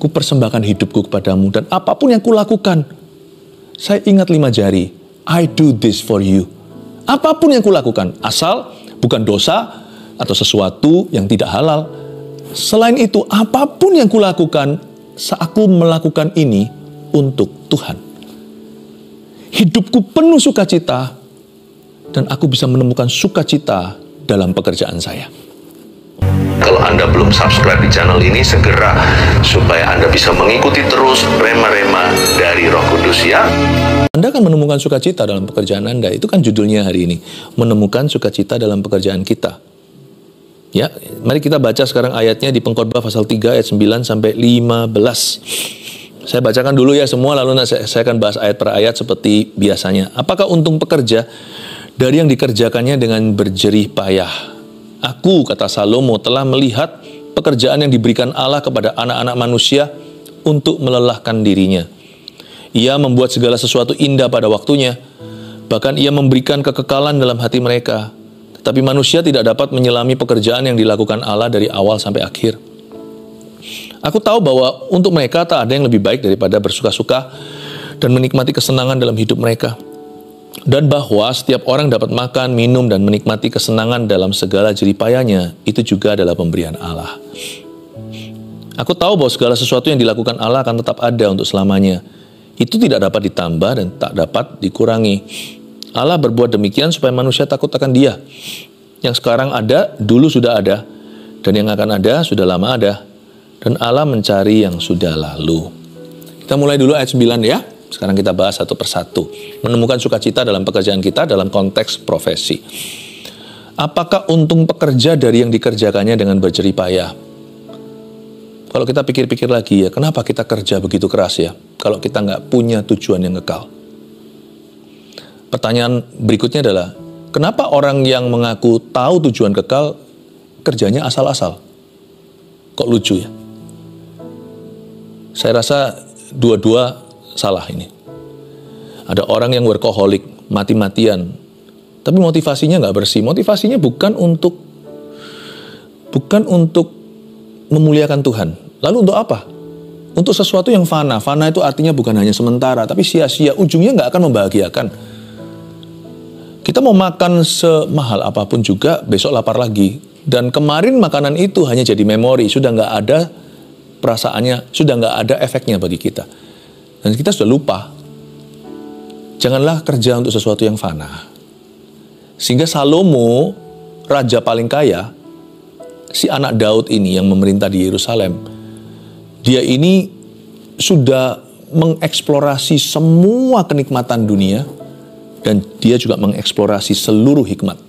Kupersembahkan hidupku kepadamu, dan apapun yang kulakukan, saya ingat 5 jari. I do this for you. Apapun yang kulakukan, asal bukan dosa atau sesuatu yang tidak halal. Selain itu, apapun yang kulakukan, aku melakukan ini untuk Tuhan. Hidupku penuh sukacita, dan aku bisa menemukan sukacita dalam pekerjaan saya. Kalau Anda belum subscribe di channel ini, segera supaya Anda bisa mengikuti terus rema-rema dari Roh Kudus ya. Anda akan menemukan sukacita dalam pekerjaan Anda. Itu kan judulnya hari ini, menemukan sukacita dalam pekerjaan kita. Ya, mari kita baca sekarang ayatnya di Pengkhotbah pasal 3 ayat 9 sampai 15. Saya bacakan dulu ya semua, lalu saya akan bahas ayat per ayat seperti biasanya. Apakah untung pekerja dari yang dikerjakannya dengan berjerih payah? Aku, kata Salomo, telah melihat pekerjaan yang diberikan Allah kepada anak-anak manusia untuk melelahkan dirinya. Ia membuat segala sesuatu indah pada waktunya, bahkan ia memberikan kekekalan dalam hati mereka. Tetapi manusia tidak dapat menyelami pekerjaan yang dilakukan Allah dari awal sampai akhir. Aku tahu bahwa untuk mereka tak ada yang lebih baik daripada bersuka-suka dan menikmati kesenangan dalam hidup mereka. Dan bahwa setiap orang dapat makan, minum, dan menikmati kesenangan dalam segala jeripayanya, itu juga adalah pemberian Allah. Aku tahu bahwa segala sesuatu yang dilakukan Allah akan tetap ada untuk selamanya. Itu tidak dapat ditambah dan tak dapat dikurangi. Allah berbuat demikian supaya manusia takut akan Dia. Yang sekarang ada, dulu sudah ada, dan yang akan ada, sudah lama ada. Dan Allah mencari yang sudah lalu. Kita mulai dulu ayat 9 ya. Sekarang kita bahas satu persatu. Menemukan sukacita dalam pekerjaan kita dalam konteks profesi. Apakah untung pekerja dari yang dikerjakannya dengan berjerih payah? Kalau kita pikir-pikir lagi ya, kenapa kita kerja begitu keras ya? Kalau kita nggak punya tujuan yang kekal. Pertanyaan berikutnya adalah, kenapa orang yang mengaku tahu tujuan kekal, kerjanya asal-asal? Kok lucu ya? Saya rasa dua-dua salah ini. Ada orang yang workaholic, mati-matian, tapi motivasinya nggak bersih. Motivasinya bukan untuk memuliakan Tuhan. Lalu untuk apa? Untuk sesuatu yang fana. Fana itu artinya bukan hanya sementara, tapi sia-sia. Ujungnya nggak akan membahagiakan. Kita mau makan semahal apapun juga, besok lapar lagi. Dan kemarin makanan itu hanya jadi memori, sudah nggak ada perasaannya, sudah nggak ada efeknya bagi kita. Dan kita sudah lupa. Janganlah kerja untuk sesuatu yang fana. Sehingga Salomo, raja paling kaya, si anak Daud ini yang memerintah di Yerusalem, dia ini sudah mengeksplorasi semua kenikmatan dunia, dan dia juga mengeksplorasi seluruh hikmat.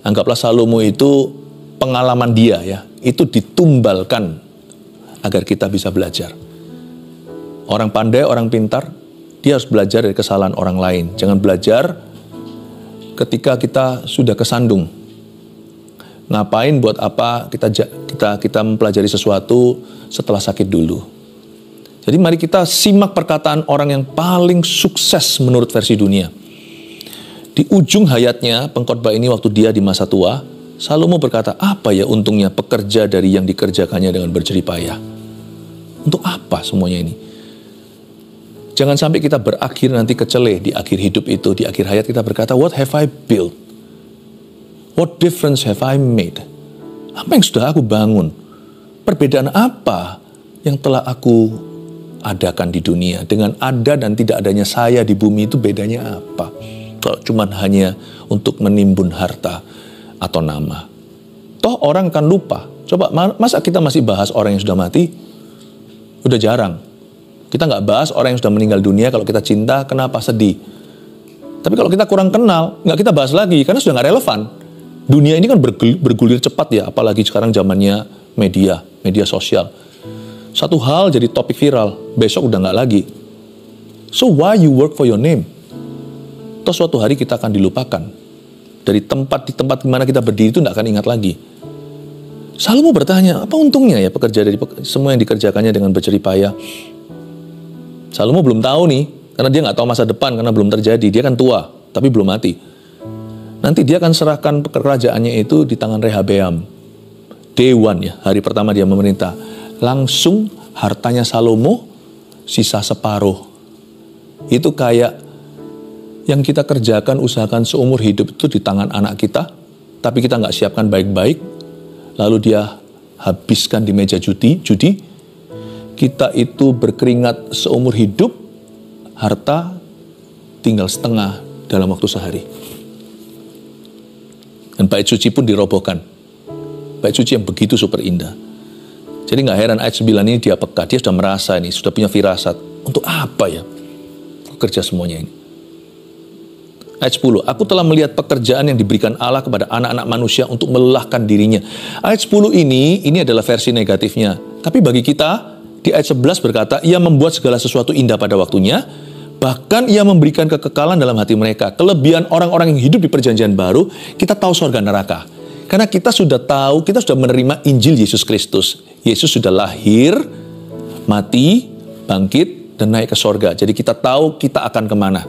Anggaplah Salomo itu pengalaman dia ya, itu ditumbalkan agar kita bisa belajar. Orang pandai, orang pintar, dia harus belajar dari kesalahan orang lain. Jangan belajar ketika kita sudah kesandung. Ngapain, buat apa kita mempelajari sesuatu setelah sakit dulu. Jadi mari kita simak perkataan orang yang paling sukses menurut versi dunia. Di ujung hayatnya, pengkhotbah ini waktu dia di masa tua, Salomo berkata, apa ya untungnya pekerja dari yang dikerjakannya dengan berjerih payah? Untuk apa semuanya ini? Jangan sampai kita berakhir nanti kecele di akhir hidup itu, di akhir hayat kita berkata, what have I built? What difference have I made? Apa yang sudah aku bangun? Perbedaan apa yang telah aku adakan di dunia? Dengan ada dan tidak adanya saya di bumi itu bedanya apa? Kalau cuma hanya untuk menimbun harta atau nama. Toh orang akan lupa. Coba, masa kita masih bahas orang yang sudah mati? Udah jarang. Kita nggak bahas orang yang sudah meninggal dunia. Kalau kita cinta, kenapa sedih? Tapi kalau kita kurang kenal, nggak kita bahas lagi, karena sudah nggak relevan. Dunia ini kan bergulir cepat ya, apalagi sekarang zamannya media sosial. Satu hal jadi topik viral, besok udah nggak lagi. So why you work for your name? Toh suatu hari kita akan dilupakan. Di tempat di mana kita berdiri itu nggak akan ingat lagi. Salomo bertanya, apa untungnya ya pekerja dari semua yang dikerjakannya dengan berjerih payah? Salomo belum tahu nih, karena dia nggak tahu masa depan, karena belum terjadi. Dia kan tua, tapi belum mati. Nanti dia akan serahkan kerajaannya itu di tangan Rehabeam. Day one ya, hari pertama dia memerintah. Langsung hartanya Salomo sisa separuh. Itu kayak yang kita kerjakan, usahakan seumur hidup itu di tangan anak kita, tapi kita nggak siapkan baik-baik, lalu dia habiskan di meja judi. Kita itu berkeringat seumur hidup, harta tinggal setengah dalam waktu sehari. Dan bait suci pun dirobohkan. Bait suci yang begitu super indah. Jadi nggak heran ayat 9 ini dia peka, dia sudah merasa ini, sudah punya firasat. Untuk apa ya kerja semuanya ini? Ayat 10, aku telah melihat pekerjaan yang diberikan Allah kepada anak-anak manusia untuk melelahkan dirinya. Ayat 10 ini adalah versi negatifnya. Tapi bagi kita, di ayat 11 berkata, ia membuat segala sesuatu indah pada waktunya, bahkan ia memberikan kekekalan dalam hati mereka. Kelebihan orang-orang yang hidup di perjanjian baru, kita tahu surga neraka. Karena kita sudah tahu, kita sudah menerima Injil Yesus Kristus. Yesus sudah lahir, mati, bangkit, dan naik ke surga. Jadi kita tahu kita akan kemana.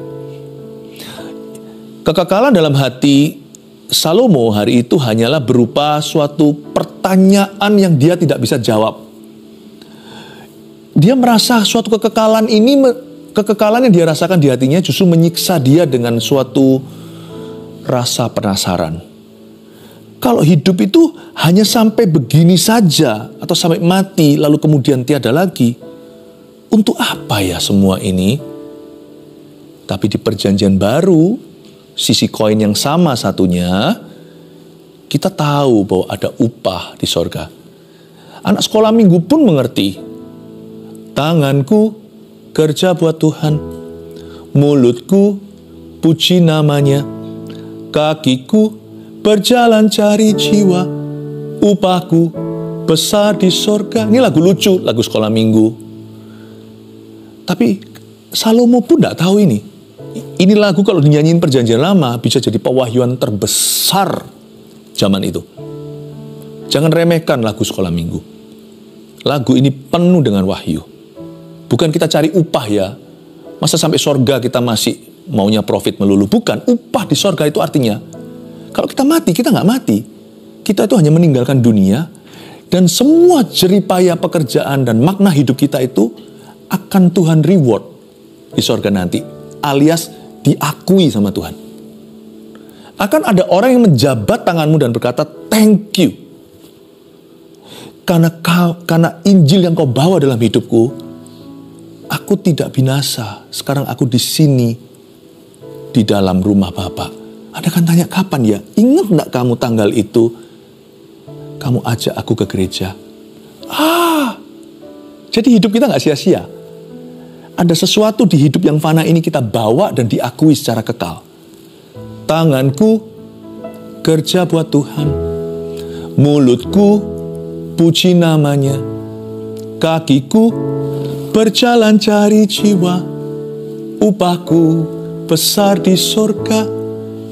Kekekalan dalam hati Salomo hari itu hanyalah berupa suatu pertanyaan yang dia tidak bisa jawab. Dia merasa suatu kekekalan yang dia rasakan di hatinya justru menyiksa dia dengan suatu rasa penasaran. Kalau hidup itu hanya sampai begini saja atau sampai mati lalu kemudian tiada lagi, untuk apa ya semua ini? Tapi di perjanjian baru, sisi koin yang sama satunya, kita tahu bahwa ada upah di sorga. Anak sekolah minggu pun mengerti. Tanganku kerja buat Tuhan, mulutku puji namanya, kakiku berjalan cari jiwa, upahku besar di sorga. Ini lagu lucu, lagu sekolah minggu. Tapi Salomo pun tidak tahu ini. Ini lagu kalau dinyanyiin perjanjian lama bisa jadi pewahyuan terbesar zaman itu. Jangan remehkan lagu sekolah minggu. Lagu ini penuh dengan wahyu. Bukan kita cari upah ya. Masa sampai sorga kita masih maunya profit melulu. Bukan, upah di sorga itu artinya kalau kita mati, kita nggak mati. Kita itu hanya meninggalkan dunia dan semua jeripaya pekerjaan dan makna hidup kita itu akan Tuhan reward di sorga nanti. Alias diakui sama Tuhan. Akan ada orang yang menjabat tanganmu dan berkata, thank you. Karena Injil yang kau bawa dalam hidupku, aku tidak binasa. Sekarang aku di sini, di dalam rumah Bapa. Anda kan tanya, kapan ya? Ingat enggak kamu tanggal itu? Kamu ajak aku ke gereja. Jadi hidup kita nggak sia-sia. Ada sesuatu di hidup yang fana ini kita bawa dan diakui secara kekal. Tanganku kerja buat Tuhan. Mulutku puji namanya. Kakiku berjalan cari jiwa. Upahku besar di surga.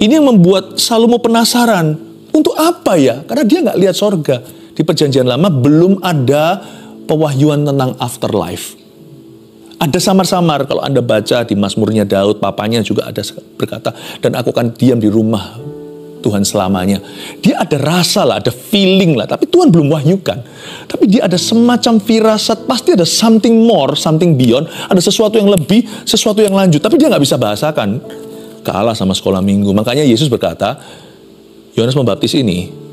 Ini yang membuat Salomo penasaran. Untuk apa ya? Karena dia nggak lihat surga. Di perjanjian lama belum ada pewahyuan tentang afterlife. Ada samar-samar kalau Anda baca di Mazmurnya Daud, papanya juga ada berkata, dan aku akan diam di rumah Tuhan selamanya. Dia ada rasa lah, ada feeling lah, tapi Tuhan belum wahyukan. Tapi dia ada semacam firasat, pasti ada something more, something beyond, ada sesuatu yang lebih, sesuatu yang lanjut, tapi dia nggak bisa bahasakan. Kalah sama sekolah minggu. Makanya Yesus berkata, Yohanes Pembaptis ini,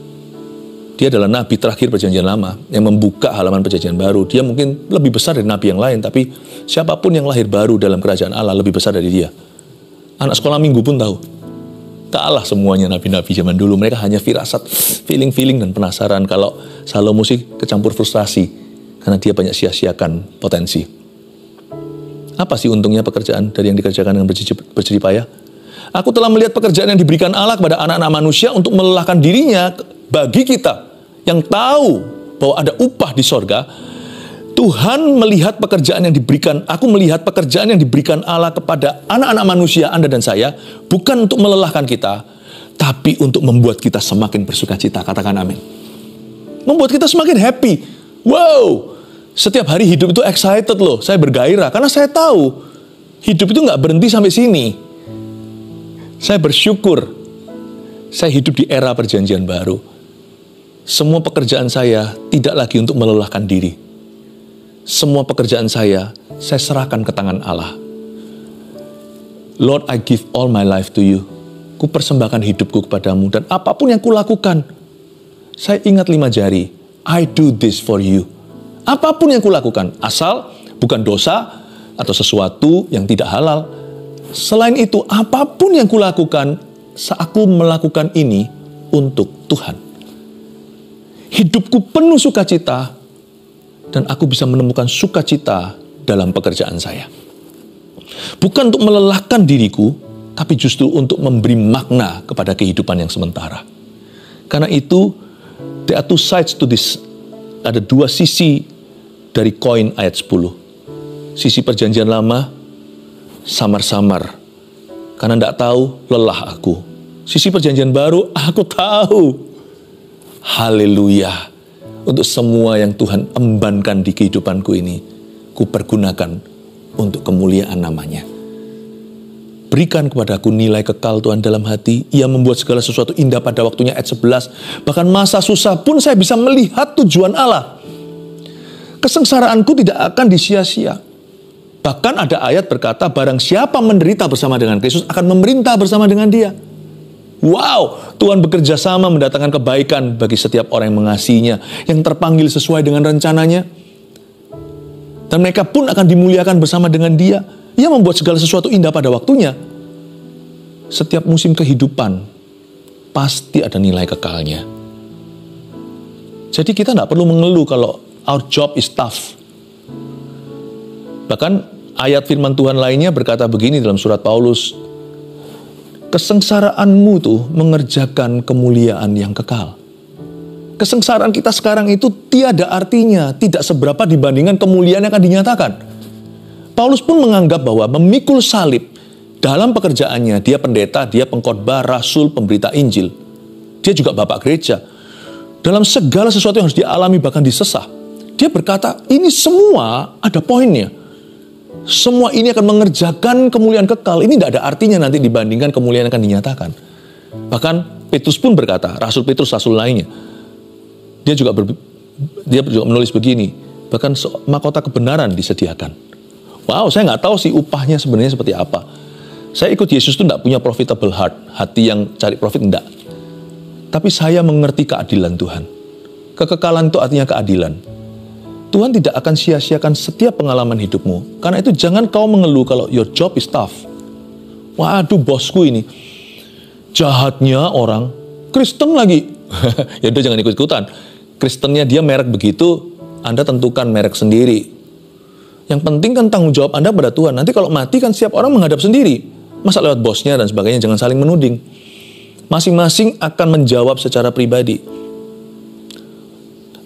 dia adalah nabi terakhir perjanjian lama yang membuka halaman perjanjian baru. Dia mungkin lebih besar dari nabi yang lain, tapi siapapun yang lahir baru dalam kerajaan Allah lebih besar dari dia. Anak sekolah minggu pun tahu. Kalah semuanya nabi-nabi zaman dulu. Mereka hanya firasat, feeling-feeling dan penasaran. Kalau Salomo sih kecampur frustasi karena dia banyak sia-siakan potensi. Apa sih untungnya pekerjaan dari yang dikerjakan dengan berjerih payah? Aku telah melihat pekerjaan yang diberikan Allah kepada anak-anak manusia untuk melelahkan dirinya. Bagi kita yang tahu bahwa ada upah di sorga, Tuhan melihat pekerjaan yang diberikan, aku melihat pekerjaan yang diberikan Allah kepada anak-anak manusia, Anda dan saya, bukan untuk melelahkan kita, tapi untuk membuat kita semakin bersuka cita. Katakan amin. Membuat kita semakin happy. Wow, setiap hari hidup itu excited loh. Saya bergairah karena saya tahu hidup itu nggak berhenti sampai sini. Saya bersyukur saya hidup di era perjanjian baru. Semua pekerjaan saya tidak lagi untuk melelahkan diri, semua pekerjaan saya serahkan ke tangan Allah. Lord, I give all my life to you. Ku persembahkan hidupku kepadamu, dan apapun yang kulakukan, saya ingat 5 jari. I do this for you. Apapun yang kulakukan, asal bukan dosa atau sesuatu yang tidak halal. Selain itu, apapun yang kulakukan, aku melakukan ini untuk Tuhan. Hidupku penuh sukacita, dan aku bisa menemukan sukacita dalam pekerjaan saya. Bukan untuk melelahkan diriku, tapi justru untuk memberi makna kepada kehidupan yang sementara. Karena itu, there are 2 sides to this. Ada 2 sisi dari koin ayat 10. Sisi perjanjian lama, samar-samar. Karena tidak tahu, lelah aku. Sisi perjanjian baru, aku tahu. Haleluya. Untuk semua yang Tuhan embankan di kehidupanku ini, ku pergunakan untuk kemuliaan namanya. Berikan kepadaku nilai kekal Tuhan dalam hati. Ia membuat segala sesuatu indah pada waktunya, ayat 11. Bahkan masa susah pun saya bisa melihat tujuan Allah. Kesengsaraanku tidak akan disia-sia. Bahkan ada ayat berkata, barang siapa menderita bersama dengan Kristus akan memerintah bersama dengan Dia. Wow, Tuhan bekerja sama mendatangkan kebaikan bagi setiap orang yang mengasihinya, yang terpanggil sesuai dengan rencananya. Dan mereka pun akan dimuliakan bersama dengan Dia. Ia membuat segala sesuatu indah pada waktunya. Setiap musim kehidupan pasti ada nilai kekalnya. Jadi kita tidak perlu mengeluh kalau our job is tough. Bahkan ayat firman Tuhan lainnya berkata begini dalam surat Paulus, kesengsaraanmu tuh mengerjakan kemuliaan yang kekal. Kesengsaraan kita sekarang itu tiada artinya, tidak seberapa dibandingkan kemuliaan yang akan dinyatakan. Paulus pun menganggap bahwa memikul salib dalam pekerjaannya, dia pendeta, dia pengkhotbah, rasul, pemberita Injil. Dia juga bapak gereja. Dalam segala sesuatu yang harus dialami bahkan disesah, dia berkata, ini semua ada poinnya. Semua ini akan mengerjakan kemuliaan kekal. Ini tidak ada artinya nanti dibandingkan kemuliaan yang akan dinyatakan. Bahkan Petrus pun berkata, Rasul Petrus, rasul lainnya, dia juga menulis begini, bahkan mahkota kebenaran disediakan. Wow, saya nggak tahu sih upahnya sebenarnya seperti apa. Saya ikut Yesus itu tidak punya profitable heart, hati yang cari profit, enggak. Tapi saya mengerti keadilan Tuhan. Kekekalan itu artinya keadilan. Tuhan tidak akan sia-siakan setiap pengalaman hidupmu. Karena itu jangan kau mengeluh kalau your job is tough. Waduh, bosku ini jahatnya orang, Kristen lagi. Ya udah, jangan ikut-ikutan. Kristennya dia merek begitu, Anda tentukan merek sendiri. Yang penting kan tanggung jawab Anda pada Tuhan. Nanti kalau mati kan setiap orang menghadap sendiri. Masa lewat bosnya dan sebagainya, jangan saling menuding. Masing-masing akan menjawab secara pribadi.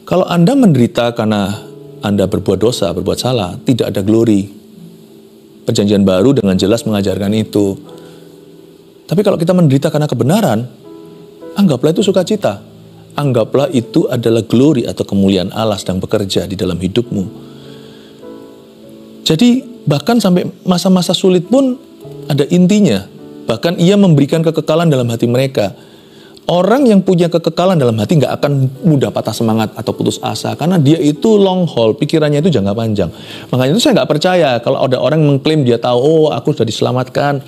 Kalau Anda menderita karena Anda berbuat dosa, berbuat salah, tidak ada glory. Perjanjian baru dengan jelas mengajarkan itu. Tapi kalau kita menderita karena kebenaran, anggaplah itu sukacita. Anggaplah itu adalah glory atau kemuliaan Allah sedang bekerja di dalam hidupmu. Jadi bahkan sampai masa-masa sulit pun ada intinya. Bahkan ia memberikan kekekalan dalam hati mereka. Orang yang punya kekekalan dalam hati nggak akan mudah patah semangat atau putus asa. Karena dia itu long haul, pikirannya itu jangka panjang. Makanya itu saya nggak percaya kalau ada orang yang mengklaim dia tahu, oh aku sudah diselamatkan,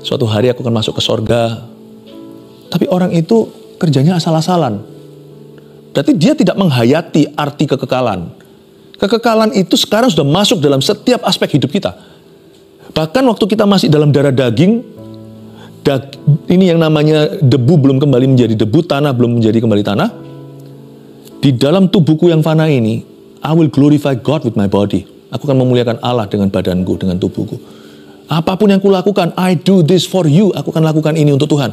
suatu hari aku akan masuk ke sorga. Tapi orang itu kerjanya asal-asalan. Berarti dia tidak menghayati arti kekekalan. Kekekalan itu sekarang sudah masuk dalam setiap aspek hidup kita. Bahkan waktu kita masih dalam darah daging, ini yang namanya debu belum kembali menjadi debu, tanah belum menjadi kembali tanah. Di dalam tubuhku yang fana ini, I will glorify God with my body. Aku akan memuliakan Allah dengan badanku, dengan tubuhku. Apapun yang kulakukan, I do this for you. Aku akan lakukan ini untuk Tuhan.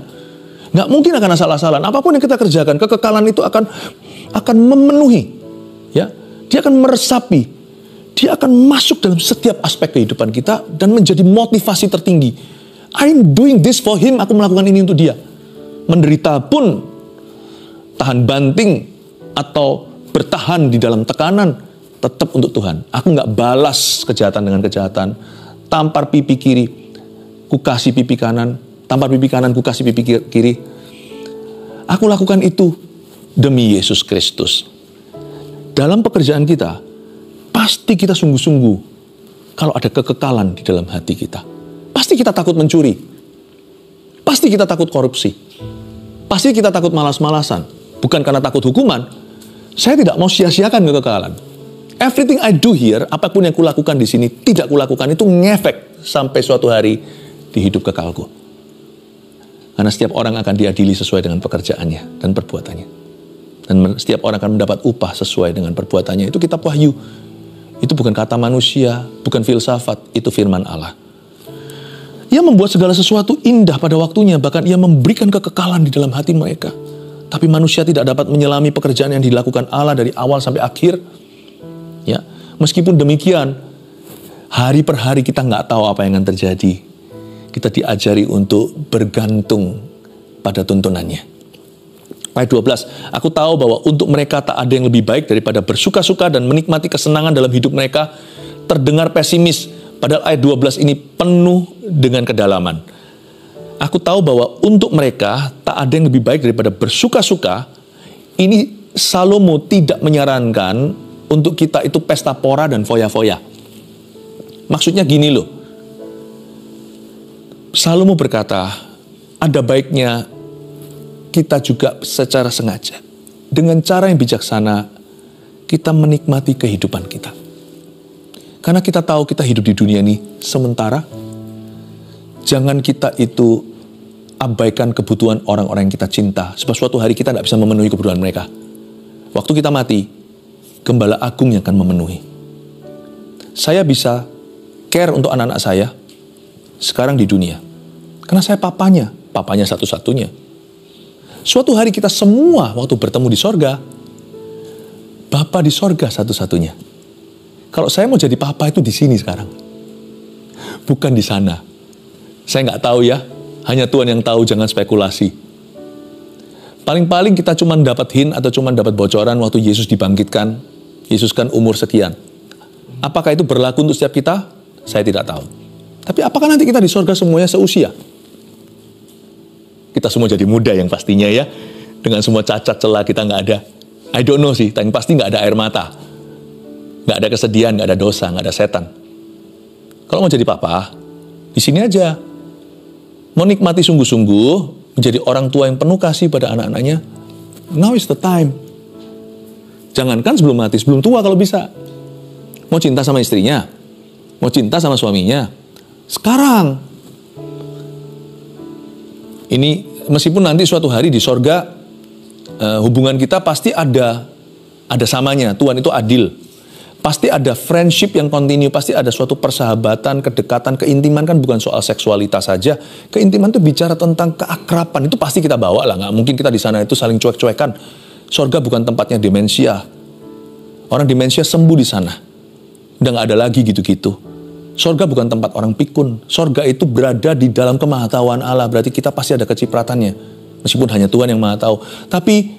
Nggak mungkin akan asal-asalan. Apapun yang kita kerjakan, kekekalan itu akan memenuhi. Ya, dia akan meresapi. Dia akan masuk dalam setiap aspek kehidupan kita dan menjadi motivasi tertinggi. I'm doing this for him, aku melakukan ini untuk dia. Menderita pun, tahan banting, atau bertahan di dalam tekanan, tetap untuk Tuhan. Aku nggak balas kejahatan dengan kejahatan. Tampar pipi kiri, ku kasih pipi kanan. Tampar pipi kanan, ku kasih pipi kiri. Aku lakukan itu demi Yesus Kristus. Dalam pekerjaan kita, pasti kita sungguh-sungguh kalau ada kekekalan di dalam hati kita. Pasti kita takut mencuri. Pasti kita takut korupsi. Pasti kita takut malas-malasan. Bukan karena takut hukuman. Saya tidak mau sia-siakan kekekalan. Everything I do here, apapun yang kulakukan di sini, tidak kulakukan itu ngefek sampai suatu hari di hidup kekalku. Karena setiap orang akan diadili sesuai dengan pekerjaannya dan perbuatannya. Dan setiap orang akan mendapat upah sesuai dengan perbuatannya. Itu kitab Wahyu. Itu bukan kata manusia, bukan filsafat, itu firman Allah. Ia membuat segala sesuatu indah pada waktunya, bahkan ia memberikan kekekalan di dalam hati mereka. Tapi manusia tidak dapat menyelami pekerjaan yang dilakukan Allah dari awal sampai akhir. Ya, meskipun demikian, hari per hari kita nggak tahu apa yang akan terjadi. Kita diajari untuk bergantung pada tuntunannya. Ayat 12, aku tahu bahwa untuk mereka tak ada yang lebih baik daripada bersuka-suka dan menikmati kesenangan dalam hidup mereka. Terdengar pesimis, padahal ayat 12 ini penuh dengan kedalaman. Aku tahu bahwa untuk mereka tak ada yang lebih baik daripada bersuka-suka. Ini Salomo tidak menyarankan untuk kita itu pesta pora dan foya-foya. Maksudnya gini loh. Salomo berkata, ada baiknya kita juga secara sengaja, dengan cara yang bijaksana, kita menikmati kehidupan kita. Karena kita tahu kita hidup di dunia ini sementara. Jangan kita itu abaikan kebutuhan orang-orang yang kita cinta. Sebab suatu hari kita tidak bisa memenuhi kebutuhan mereka. Waktu kita mati, Gembala Agung yang akan memenuhi. Saya bisa care untuk anak-anak saya sekarang di dunia. Karena saya papanya satu-satunya. Suatu hari kita semua waktu bertemu di sorga, Bapa di sorga satu-satunya. Kalau saya mau jadi papa itu di sini sekarang, bukan di sana. Saya nggak tahu ya, hanya Tuhan yang tahu, jangan spekulasi. Paling-paling kita cuma dapat hint atau cuma dapat bocoran waktu Yesus dibangkitkan. Yesus kan umur sekian. Apakah itu berlaku untuk setiap kita? Saya tidak tahu. Tapi apakah nanti kita di sorga semuanya seusia? Kita semua jadi muda yang pastinya ya. Dengan semua cacat celah kita nggak ada. I don't know sih, tapi pasti nggak ada air mata. Nggak ada kesedihan, nggak ada dosa, nggak ada setan. Kalau mau jadi papa, di sini aja. Mau nikmati sungguh-sungguh, menjadi orang tua yang penuh kasih pada anak-anaknya. Now is the time. Jangankan sebelum mati, sebelum tua kalau bisa. Mau cinta sama istrinya, mau cinta sama suaminya. Sekarang. Ini meskipun nanti suatu hari di sorga hubungan kita pasti ada samanya. Tuhan itu adil. Pasti ada friendship yang continue, pasti ada suatu persahabatan, kedekatan, keintiman kan bukan soal seksualitas saja. Keintiman itu bicara tentang keakraban, itu pasti kita bawa lah. Nggak mungkin kita di sana itu saling cuek-cuekan. Sorga bukan tempatnya demensia. Orang demensia sembuh di sana. Udah nggak ada lagi gitu-gitu. Sorga bukan tempat orang pikun. Sorga itu berada di dalam kemahatauan Allah. Berarti kita pasti ada kecipratannya. Meskipun hanya Tuhan yang maha tahu. Tapi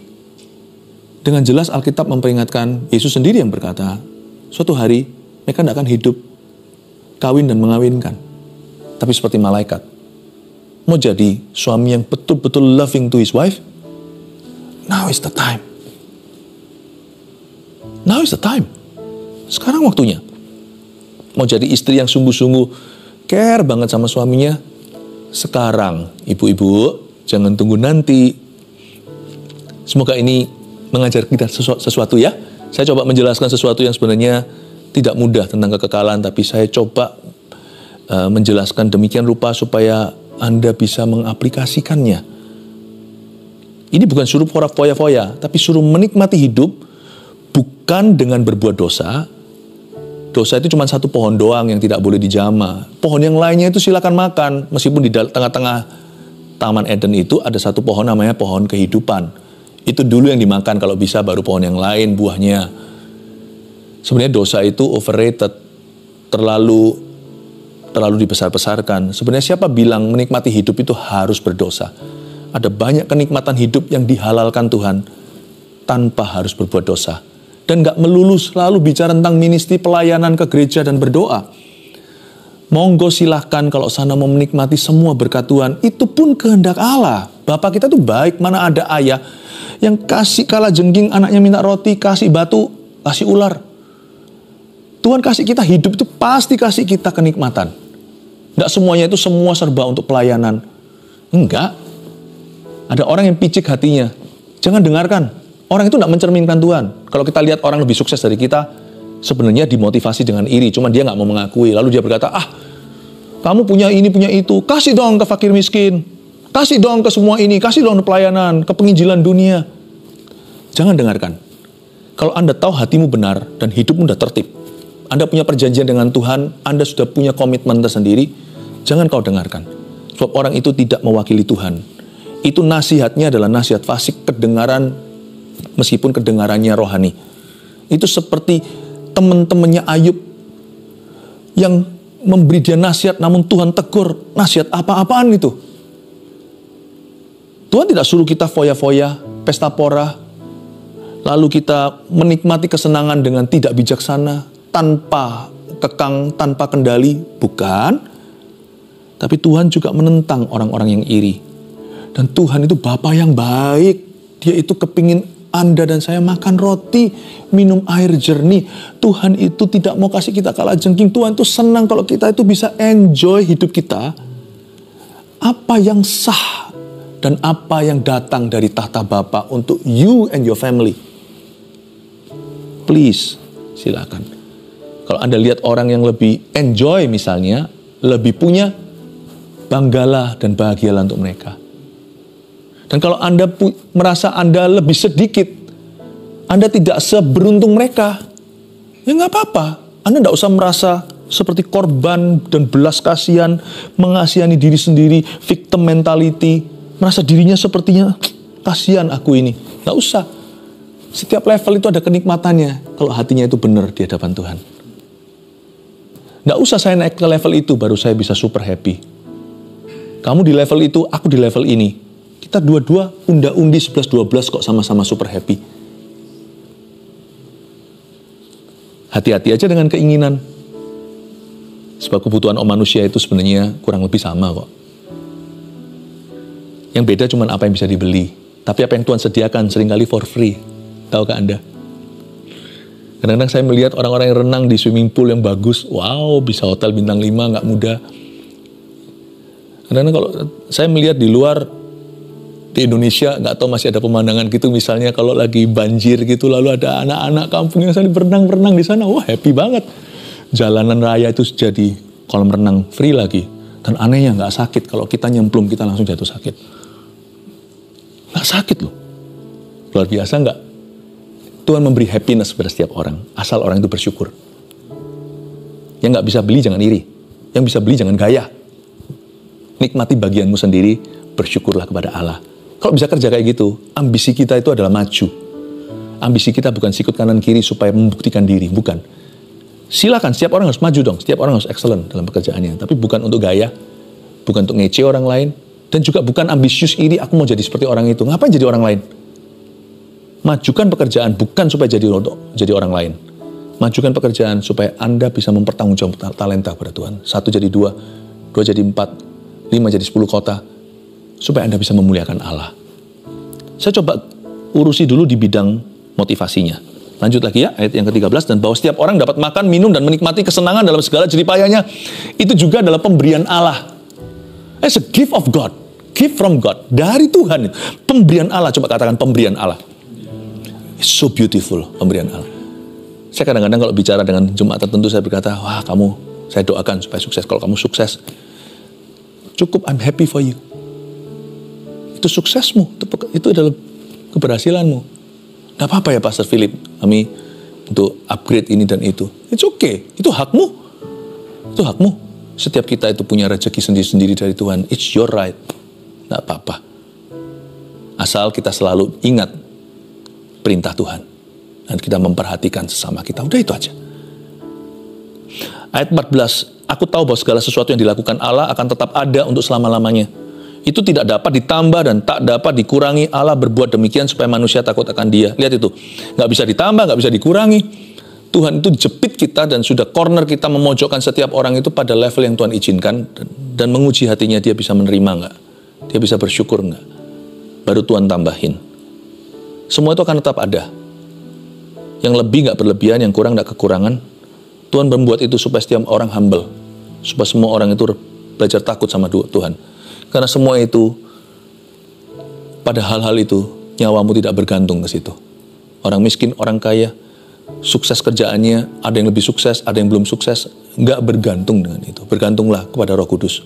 dengan jelas Alkitab memperingatkan, Yesus sendiri yang berkata, suatu hari mereka tidak akan hidup kawin dan mengawinkan. Tapi seperti malaikat. Mau jadi suami yang betul-betul loving to his wife? Now is the time. Now is the time. Sekarang waktunya. Mau jadi istri yang sungguh-sungguh care banget sama suaminya, sekarang. Ibu-ibu, jangan tunggu nanti. Semoga ini mengajar kita sesuatu ya. Saya coba menjelaskan sesuatu yang sebenarnya tidak mudah tentang kekekalan, tapi saya coba menjelaskan demikian rupa supaya Anda bisa mengaplikasikannya. Ini bukan suruh foya-foya, tapi suruh menikmati hidup bukan dengan berbuat dosa. Dosa itu cuma satu pohon doang yang tidak boleh dijamah. Pohon yang lainnya itu silakan makan. Meskipun di tengah-tengah Taman Eden itu ada satu pohon namanya pohon kehidupan. Itu dulu yang dimakan, kalau bisa baru pohon yang lain buahnya. Sebenarnya dosa itu overrated. Terlalu dibesar-besarkan. Sebenarnya siapa bilang menikmati hidup itu harus berdosa? Ada banyak kenikmatan hidup yang dihalalkan Tuhan tanpa harus berbuat dosa. Dan gak melulu selalu bicara tentang ministry pelayanan ke gereja dan berdoa. Monggo silahkan kalau sana mau menikmati semua berkat Tuhan. Itu pun kehendak Allah. Bapak kita tuh baik. Mana ada ayah yang kasih kala jengking anaknya minta roti, kasih batu, kasih ular. Tuhan kasih kita hidup itu pasti kasih kita kenikmatan. Tidak semuanya itu semua serba untuk pelayanan. Enggak. Ada orang yang picik hatinya. Jangan dengarkan. Orang itu tidak mencerminkan Tuhan. Kalau kita lihat orang lebih sukses dari kita, sebenarnya dimotivasi dengan iri. Cuma dia nggak mau mengakui. Lalu dia berkata, kamu punya ini, punya itu. Kasih dong ke fakir miskin. Kasih dong ke semua ini. Kasih dong ke pelayanan, ke penginjilan dunia. Jangan dengarkan. Kalau Anda tahu hatimu benar dan hidupmu sudah tertib, Anda punya perjanjian dengan Tuhan, Anda sudah punya komitmen tersendiri, jangan kau dengarkan. Sebab orang itu tidak mewakili Tuhan. Itu nasihatnya adalah nasihat fasik, kedengaran, meskipun kedengarannya rohani. Itu seperti teman-temannya Ayub yang memberi dia nasihat, namun Tuhan tegur. Nasihat apa-apaan itu? Tuhan tidak suruh kita foya-foya, pesta pora, lalu kita menikmati kesenangan dengan tidak bijaksana, tanpa kekang, tanpa kendali. Bukan. Tapi Tuhan juga menentang orang-orang yang iri. Dan Tuhan itu Bapa yang baik. Dia itu kepingin Anda dan saya makan roti, minum air jernih. Tuhan itu tidak mau kasih kita kalajengking. Tuhan itu senang kalau kita itu bisa enjoy hidup kita. Apa yang sah dan apa yang datang dari tahta Bapa untuk you and your family. Please, silakan. Kalau Anda lihat orang yang lebih enjoy misalnya, lebih punya, banggalah dan bahagialah untuk mereka. Dan kalau Anda merasa Anda lebih sedikit, Anda tidak seberuntung mereka, ya nggak apa-apa. Anda nggak usah merasa seperti korban dan belas kasihan, mengasihani diri sendiri, victim mentality, merasa dirinya sepertinya, kasihan aku ini. Nggak usah. Setiap level itu ada kenikmatannya kalau hatinya itu benar di hadapan Tuhan. Nggak usah saya naik ke level itu baru saya bisa super happy. Kamu di level itu, aku di level ini. Kita dua-dua unda-undi 11-12 kok sama-sama super happy. Hati-hati aja dengan keinginan. Sebab kebutuhan manusia itu sebenarnya kurang lebih sama kok. Yang beda cuma apa yang bisa dibeli. Tapi apa yang Tuhan sediakan seringkali for free. Tahukah Anda? Kadang-kadang saya melihat orang-orang yang renang di swimming pool yang bagus. Wow, bisa hotel bintang 5, nggak mudah. Kadang-kadang kalau saya melihat di luar, di Indonesia, nggak tahu masih ada pemandangan gitu. Misalnya kalau lagi banjir gitu, lalu ada anak-anak kampung yang saling berenang-berenang di sana. Wah, happy banget. Jalanan raya itu jadi kolam renang free lagi. Dan anehnya nggak sakit. Kalau kita nyemplung, kita langsung jatuh sakit. Nggak sakit loh. Luar biasa nggak? Tuhan memberi happiness pada setiap orang, asal orang itu bersyukur. Yang nggak bisa beli jangan iri, yang bisa beli jangan gaya. Nikmati bagianmu sendiri, bersyukurlah kepada Allah. Kalau bisa kerja kayak gitu, ambisi kita itu adalah maju. Ambisi kita bukan sikut kanan kiri supaya membuktikan diri, bukan. Silakan, setiap orang harus maju dong, setiap orang harus excellent dalam pekerjaannya. Tapi bukan untuk gaya, bukan untuk ngece orang lain, dan juga bukan ambisius iri, aku mau jadi seperti orang itu. Ngapain jadi orang lain? Majukan pekerjaan bukan supaya jadi orang lain. Majukan pekerjaan supaya Anda bisa mempertanggungjawabkan talenta pada Tuhan. 1 jadi 2, 2 jadi 4, 5 jadi 10 kota. Supaya Anda bisa memuliakan Allah. Saya coba urusi dulu di bidang motivasinya. Lanjut lagi ya, ayat yang ke-13. Dan bahwa setiap orang dapat makan, minum, dan menikmati kesenangan dalam segala jeripayanya. Itu juga adalah pemberian Allah. It's a gift of God. Gift from God. Dari Tuhan. Pemberian Allah. Coba katakan pemberian Allah. It's so beautiful, pemberian Allah. Saya kadang-kadang kalau bicara dengan jemaat tertentu, saya berkata, wah kamu, saya doakan supaya sukses. Kalau kamu sukses, cukup, I'm happy for you. Itu suksesmu, itu adalah keberhasilanmu. Gak apa-apa ya Pastor Philip, kami untuk upgrade ini dan itu. It's okay, itu hakmu. Itu hakmu. Setiap kita itu punya rezeki sendiri-sendiri dari Tuhan. It's your right. Gak apa-apa. Asal kita selalu ingat perintah Tuhan. Dan kita memperhatikan sesama kita. Udah itu aja. Ayat 14. Aku tahu bahwa segala sesuatu yang dilakukan Allah akan tetap ada untuk selama-lamanya. Itu tidak dapat ditambah dan tak dapat dikurangi. Allah berbuat demikian supaya manusia takut akan Dia. Lihat itu. Nggak bisa ditambah, nggak bisa dikurangi. Tuhan itu jepit kita dan sudah corner kita memojokkan setiap orang itu pada level yang Tuhan izinkan. Dan menguji hatinya dia bisa menerima nggak? Dia bisa bersyukur nggak? Baru Tuhan tambahin. Semua itu akan tetap ada. Yang lebih nggak berlebihan, yang kurang nggak kekurangan. Tuhan membuat itu supaya setiap orang humble, supaya semua orang itu belajar takut sama Tuhan. Karena semua itu, pada hal-hal itu, nyawamu tidak bergantung ke situ. Orang miskin, orang kaya, sukses kerjaannya, ada yang lebih sukses, ada yang belum sukses, nggak bergantung dengan itu. Bergantunglah kepada Roh Kudus.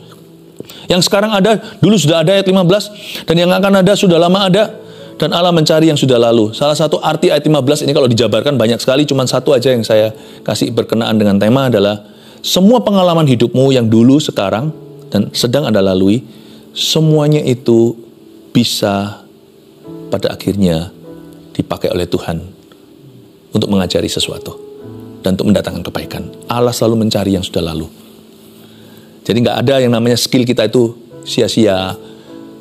Yang sekarang ada, dulu sudah ada ayat 15, dan yang akan ada sudah lama ada, dan Allah mencari yang sudah lalu. Salah satu arti ayat 15 ini kalau dijabarkan banyak sekali, cuma satu aja yang saya kasih berkenaan dengan tema adalah, semua pengalaman hidupmu yang dulu, sekarang, dan sedang Anda lalui, semuanya itu bisa pada akhirnya dipakai oleh Tuhan untuk mengajari sesuatu dan untuk mendatangkan kebaikan. Allah selalu mencari yang sudah lalu. Jadi nggak ada yang namanya skill kita itu sia-sia,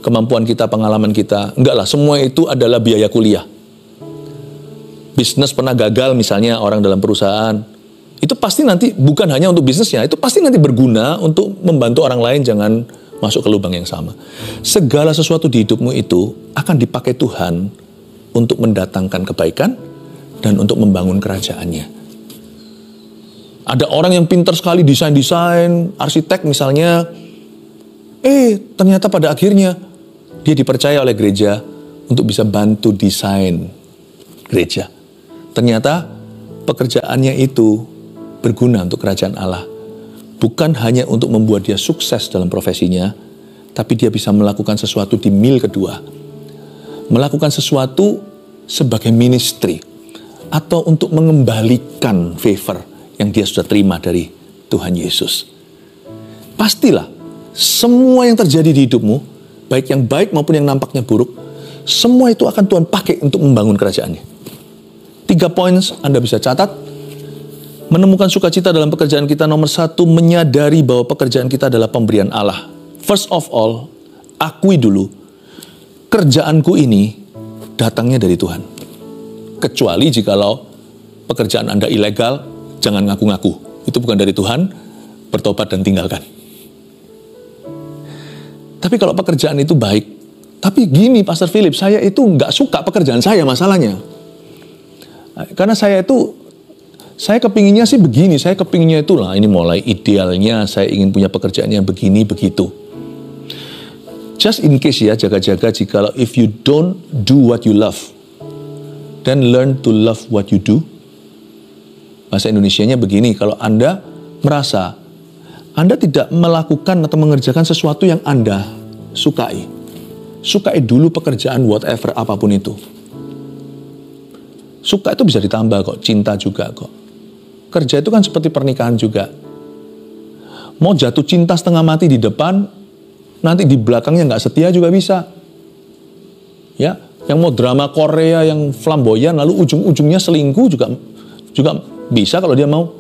kemampuan kita, pengalaman kita. Enggak lah, semua itu adalah biaya kuliah. Bisnis pernah gagal misalnya orang dalam perusahaan, itu pasti nanti bukan hanya untuk bisnisnya, itu pasti nanti berguna untuk membantu orang lain jangan masuk ke lubang yang sama. Segala sesuatu di hidupmu itu akan dipakai Tuhan untuk mendatangkan kebaikan dan untuk membangun kerajaannya. Ada orang yang pintar sekali desain-desain, arsitek misalnya, ternyata pada akhirnya dia dipercaya oleh gereja untuk bisa bantu desain gereja. Ternyata pekerjaannya itu berguna untuk kerajaan Allah. Bukan hanya untuk membuat dia sukses dalam profesinya, tapi dia bisa melakukan sesuatu di mil kedua. Melakukan sesuatu sebagai ministry, atau untuk mengembalikan favor yang dia sudah terima dari Tuhan Yesus. Pastilah, semua yang terjadi di hidupmu, baik yang baik maupun yang nampaknya buruk, semua itu akan Tuhan pakai untuk membangun kerajaannya. 3 poin Anda bisa catat. Menemukan sukacita dalam pekerjaan kita, nomor 1, menyadari bahwa pekerjaan kita adalah pemberian Allah. First of all, akui dulu, kerjaanku ini datangnya dari Tuhan. Kecuali jikalau pekerjaan Anda ilegal, jangan ngaku-ngaku. Itu bukan dari Tuhan, bertobat dan tinggalkan. Tapi kalau pekerjaan itu baik, tapi gini Pastor Philip, saya itu nggak suka pekerjaan saya masalahnya. Karena saya kepinginnya sih begini, saya kepinginnya itulah, ini mulai idealnya, saya ingin punya pekerjaan yang begini, begitu. Just in case ya, jaga-jaga jikalau if you don't do what you love, then learn to love what you do. Bahasa Indonesianya begini, kalau Anda merasa Anda tidak melakukan atau mengerjakan sesuatu yang Anda sukai, sukai dulu pekerjaan whatever, apapun itu. Suka itu bisa ditambah kok, cinta juga kok. Kerja itu kan seperti pernikahan juga. Mau jatuh cinta setengah mati di depan, nanti di belakangnya nggak setia juga bisa. Ya, yang mau drama Korea yang flamboyan, lalu ujung-ujungnya selingkuh juga bisa kalau dia mau.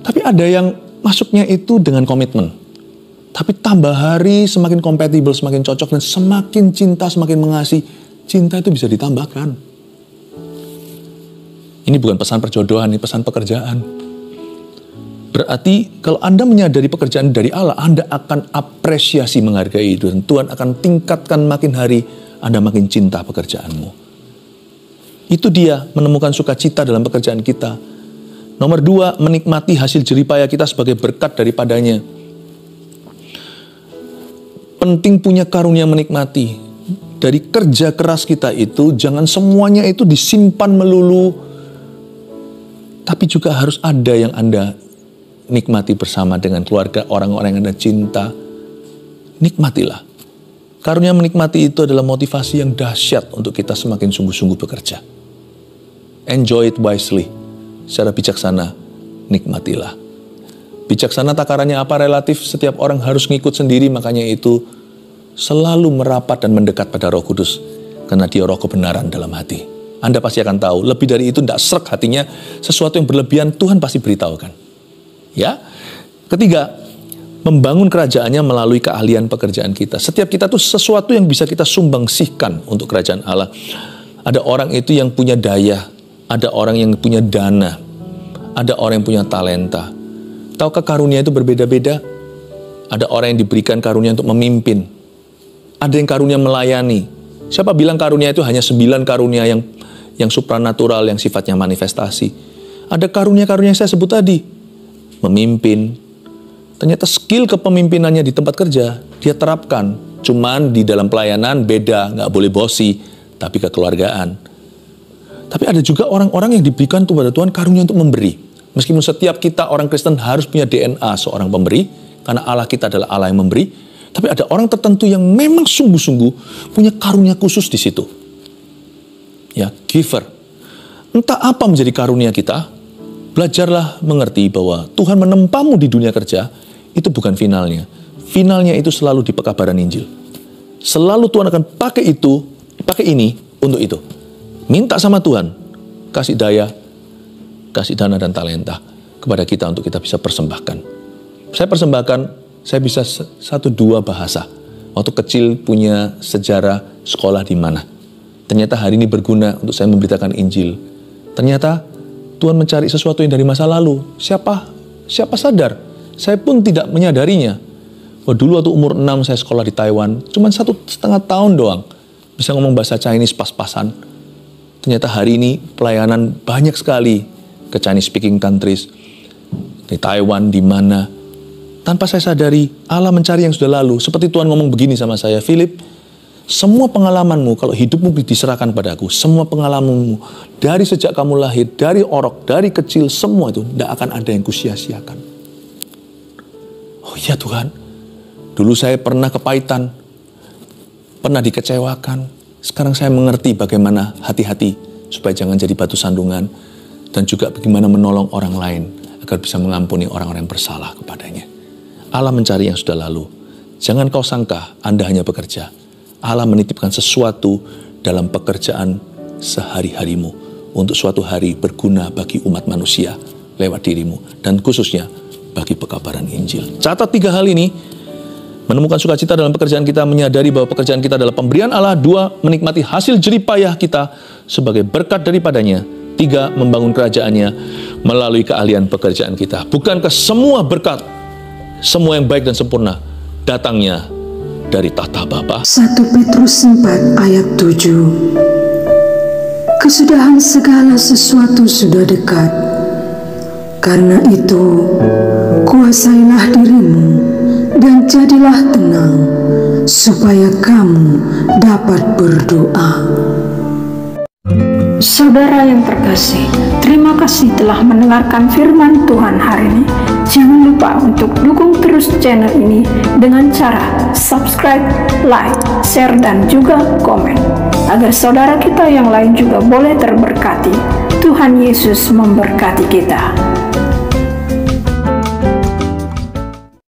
Tapi ada yang masuknya itu dengan komitmen. Tapi tambah hari semakin kompatibel, semakin cocok, dan semakin cinta, semakin mengasihi. Cinta itu bisa ditambahkan. Ini bukan pesan perjodohan, ini pesan pekerjaan. Berarti kalau Anda menyadari pekerjaan dari Allah, Anda akan apresiasi menghargai itu. Dan Tuhan akan tingkatkan makin hari, Anda makin cinta pekerjaanmu. Itu dia, menemukan sukacita dalam pekerjaan kita. Nomor 2, menikmati hasil jeripaya kita sebagai berkat daripadanya. Penting punya karunia menikmati. Dari kerja keras kita itu, jangan semuanya itu disimpan melulu, tapi juga harus ada yang Anda nikmati bersama dengan keluarga, orang-orang yang Anda cinta. Nikmatilah. Karunia menikmati itu adalah motivasi yang dahsyat untuk kita semakin sungguh-sungguh bekerja. Enjoy it wisely. Secara bijaksana, nikmatilah. Bijaksana takarannya apa? Relatif, setiap orang harus ngikut sendiri, makanya itu selalu merapat dan mendekat pada Roh Kudus. Karena dia roh kebenaran dalam hati. Anda pasti akan tahu, lebih dari itu tidak srek hatinya, sesuatu yang berlebihan Tuhan pasti beritahukan. Ya. Ketiga, membangun kerajaannya melalui keahlian pekerjaan kita. Setiap kita tuh sesuatu yang bisa kita sumbangsihkan untuk kerajaan Allah. Ada orang itu yang punya daya, ada orang yang punya dana, ada orang yang punya talenta. Tahukah karunia itu berbeda-beda? Ada orang yang diberikan karunia untuk memimpin. Ada yang karunia melayani. Siapa bilang karunia itu hanya 9 karunia yang supranatural, yang sifatnya manifestasi. Ada karunia-karunia yang saya sebut tadi. memimpin. Ternyata skill kepemimpinannya di tempat kerja dia terapkan. Cuman di dalam pelayanan beda, nggak boleh bosi, tapi kekeluargaan. Tapi ada juga orang-orang yang diberikan kepada Tuhan karunia untuk memberi. Meskipun setiap kita orang Kristen harus punya DNA seorang pemberi, karena Allah kita adalah Allah yang memberi. Tapi ada orang tertentu yang memang sungguh-sungguh punya karunia khusus di situ. Ya, giver. Entah apa menjadi karunia kita, belajarlah mengerti bahwa Tuhan menempamu di dunia kerja, itu bukan finalnya. Finalnya itu selalu di pekabaran Injil. Selalu Tuhan akan pakai itu, pakai ini untuk itu. Minta sama Tuhan, kasih daya, kasih dana dan talenta kepada kita untuk kita bisa persembahkan. Saya persembahkan, saya bisa 1-2 bahasa. Waktu kecil punya sejarah sekolah di mana. Ternyata hari ini berguna untuk saya memberitakan Injil. Ternyata Tuhan mencari sesuatu yang dari masa lalu. Siapa sadar? Saya pun tidak menyadarinya. Dulu waktu umur 6 saya sekolah di Taiwan, cuma 1,5 tahun doang. Bisa ngomong bahasa Chinese pas-pasan. Ternyata hari ini pelayanan banyak sekali ke Chinese speaking countries. Di Taiwan, di mana. Tanpa saya sadari, Allah mencari yang sudah lalu. Seperti Tuhan ngomong begini sama saya, Philip, semua pengalamanmu, kalau hidupmu diserahkan padaku, semua pengalamanmu, dari sejak kamu lahir, dari orok, dari kecil, semua itu, tidak akan ada yang kusia-siakan. Oh iya Tuhan, dulu saya pernah kepahitan, pernah dikecewakan. Sekarang saya mengerti bagaimana hati-hati supaya jangan jadi batu sandungan. Dan juga bagaimana menolong orang lain agar bisa mengampuni orang-orang yang bersalah kepadanya. Allah mencari yang sudah lalu. Jangan kau sangka Anda hanya bekerja. Allah menitipkan sesuatu dalam pekerjaan sehari-harimu. Untuk suatu hari berguna bagi umat manusia lewat dirimu. Dan khususnya bagi pekabaran Injil. Catat 3 hal ini. Menemukan sukacita dalam pekerjaan kita, menyadari bahwa pekerjaan kita adalah pemberian Allah. 2, menikmati hasil jerih payah kita sebagai berkat daripadanya. 3, membangun kerajaannya melalui keahlian pekerjaan kita. Bukankah semua berkat, semua yang baik dan sempurna, datangnya dari tahta Bapa? 1 Petrus 4 ayat 7. Kesudahan segala sesuatu sudah dekat. Karena itu, kuasailah dirimu dan jadilah tenang, supaya kamu dapat berdoa. Saudara yang terkasih, terima kasih telah mendengarkan firman Tuhan hari ini. Jangan lupa untuk dukung terus channel ini dengan cara subscribe, like, share, dan juga komen. Agar saudara kita yang lain juga boleh terberkati. Tuhan Yesus memberkati kita.